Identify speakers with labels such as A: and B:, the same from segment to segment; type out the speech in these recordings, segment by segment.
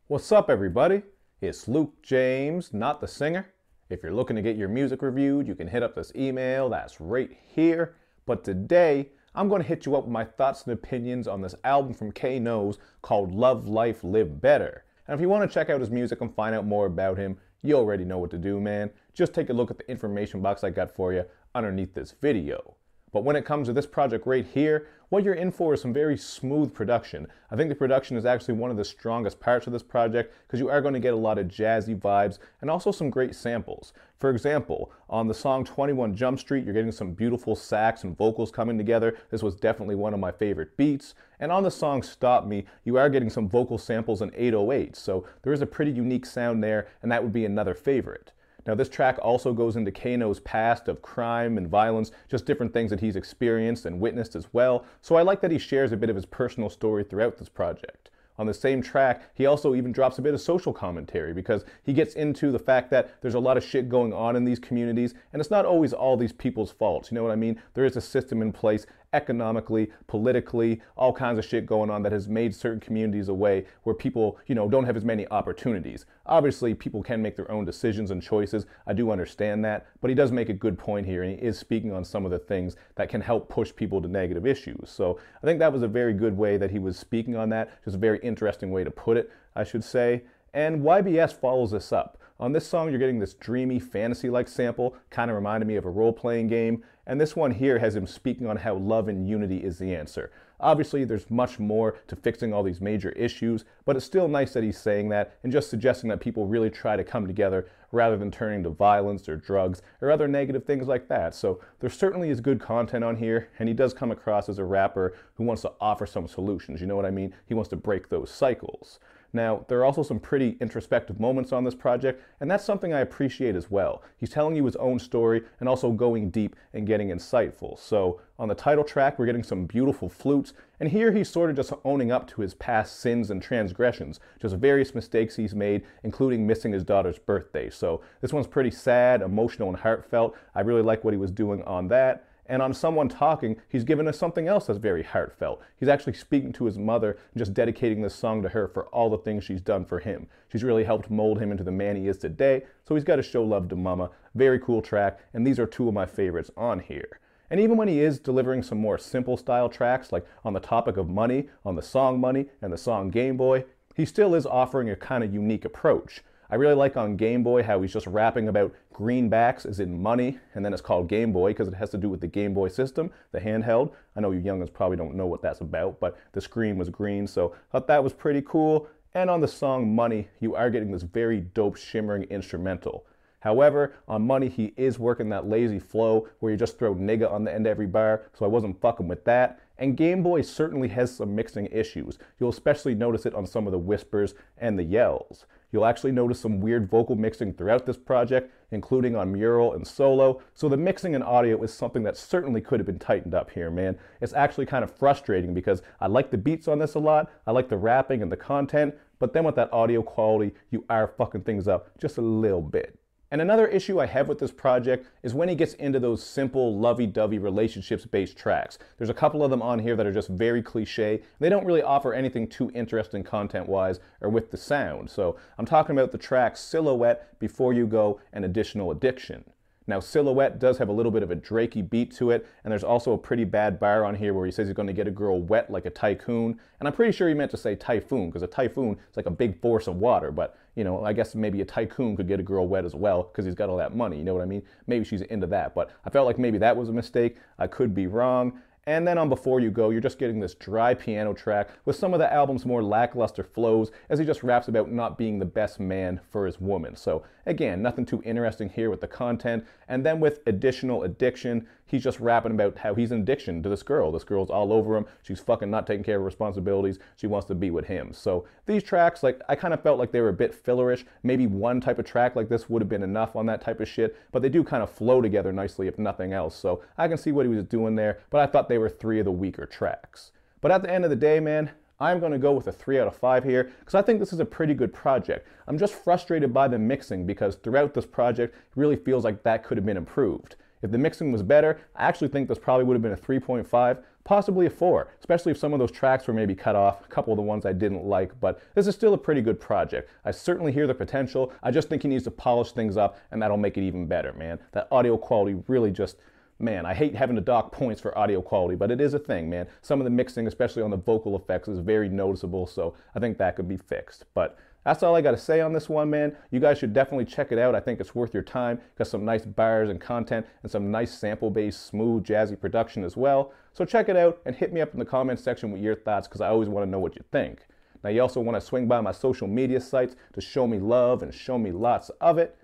A: What's up, everybody? It's Luke James, not the singer. If you're looking to get your music reviewed, you can hit up this email that's right here. But today, I'm going to hit you up with my thoughts and opinions on this album from K-Knowz called Love Life Live Better. And if you want to check out his music and find out more about him, you already know what to do, man. Just take a look at the information box I got for you underneath this video. But when it comes to this project right here, what you're in for is some very smooth production. I think the production is actually one of the strongest parts of this project because you are going to get a lot of jazzy vibes and also some great samples. For example, on the song 21 Jump Street, you're getting some beautiful sax and vocals coming together. This was definitely one of my favorite beats. And on the song Stop Me, you are getting some vocal samples in 808. So there is a pretty unique sound there, and that would be another favorite. Now, this track also goes into K-Knowz' past of crime and violence, just different things that he's experienced and witnessed as well. So I like that he shares a bit of his personal story throughout this project. On the same track, he also even drops a bit of social commentary because he gets into the fact that there's a lot of shit going on in these communities, and it's not always all these people's faults. You know what I mean? There is a system in place economically, politically, all kinds of shit going on that has made certain communities a way where people, don't have as many opportunities. Obviously, people can make their own decisions and choices. I do understand that, but he does make a good point here, and he is speaking on some of the things that can help push people to negative issues. So I think that was a very good way that he was speaking on that, just a very interesting way to put it, I should say. And YBS follows this up. On this song, you're getting this dreamy, fantasy-like sample, kind of reminded me of a role-playing game, and this one here has him speaking on how love and unity is the answer. Obviously, there's much more to fixing all these major issues, but it's still nice that he's saying that and just suggesting that people really try to come together rather than turning to violence or drugs or other negative things like that. So there certainly is good content on here, and he does come across as a rapper who wants to offer some solutions. You know what I mean? He wants to break those cycles. Now, there are also some pretty introspective moments on this project, and that's something I appreciate as well. He's telling you his own story and also going deep and getting insightful. So on the title track, we're getting some beautiful flutes, and here he's sort of just owning up to his past sins and transgressions, just various mistakes he's made, including missing his daughter's birthday. So this one's pretty sad, emotional, and heartfelt. I really like what he was doing on that. And on Someone Talking, he's given us something else that's very heartfelt. He's actually speaking to his mother and just dedicating this song to her for all the things she's done for him. She's really helped mold him into the man he is today, so he's got to show love to mama. Very cool track, and these are two of my favorites on here. And even when he is delivering some more simple style tracks, like on the topic of money, on the song Money and the song Game Boy, he still is offering a kind of unique approach. I really like on Game Boy how he's just rapping about greenbacks as in money, and then it's called Game Boy because it has to do with the Game Boy system, the handheld. I know you youngins probably don't know what that's about, but the screen was green, so I thought that was pretty cool. And on the song Money, you are getting this very dope shimmering instrumental. However, on Money, he is working that lazy flow where you just throw nigga on the end of every bar, so I wasn't fucking with that. And Game Boy certainly has some mixing issues. You'll especially notice it on some of the whispers and the yells. You'll actually notice some weird vocal mixing throughout this project, including on Mural and Solo. So the mixing and audio is something that certainly could have been tightened up here, man. It's actually kind of frustrating because I like the beats on this a lot, I like the rapping and the content, but then with that audio quality, you are fucking things up just a little bit. And another issue I have with this project is when he gets into those simple, lovey-dovey relationships-based tracks. There's a couple of them on here that are just very cliche. They don't really offer anything too interesting content-wise or with the sound. So I'm talking about the tracks Silhouette, Before You Go, and Additional Addiction. Now, Silhouette does have a little bit of a Drakey beat to it, and there's also a pretty bad bar on here where he says he's going to get a girl wet like a tycoon. And I'm pretty sure he meant to say typhoon, because a typhoon is like a big force of water, but I guess maybe a tycoon could get a girl wet as well because he's got all that money, you know what I mean? Maybe she's into that, but I felt like maybe that was a mistake. I could be wrong. And then on Before You Go, you're just getting this dry piano track with some of the album's more lackluster flows as he just raps about not being the best man for his woman. So again, nothing too interesting here with the content. And then with Additional Addiction, he's just rapping about how he's an addiction to this girl. This girl's all over him. She's fucking not taking care of responsibilities. She wants to be with him. So these tracks, I kind of felt like they were a bit fillerish. Maybe one type of track like this would have been enough on that type of shit, but they do kind of flow together nicely if nothing else. So I can see what he was doing there, but I thought they were three of the weaker tracks. But at the end of the day, man, I'm going to go with a 3 out of 5 here because I think this is a pretty good project. I'm just frustrated by the mixing because throughout this project, it really feels like that could have been improved. If the mixing was better, I actually think this probably would have been a 3.5, possibly a 4, especially if some of those tracks were maybe cut off, a couple of the ones I didn't like, but this is still a pretty good project. I certainly hear the potential. I just think he needs to polish things up, and that'll make it even better, man. That audio quality really just, man, I hate having to dock points for audio quality, but it is a thing, man. Some of the mixing, especially on the vocal effects, is very noticeable, so I think that could be fixed. But that's all I got to say on this one, man. You guys should definitely check it out. I think it's worth your time. Got some nice bars and content and some nice sample-based, smooth, jazzy production as well. So check it out and hit me up in the comments section with your thoughts, because I always want to know what you think. Now, you also want to swing by my social media sites to show me love and show me lots of it.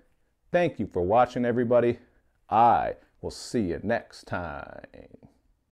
A: Thank you for watching, everybody. I will see you next time.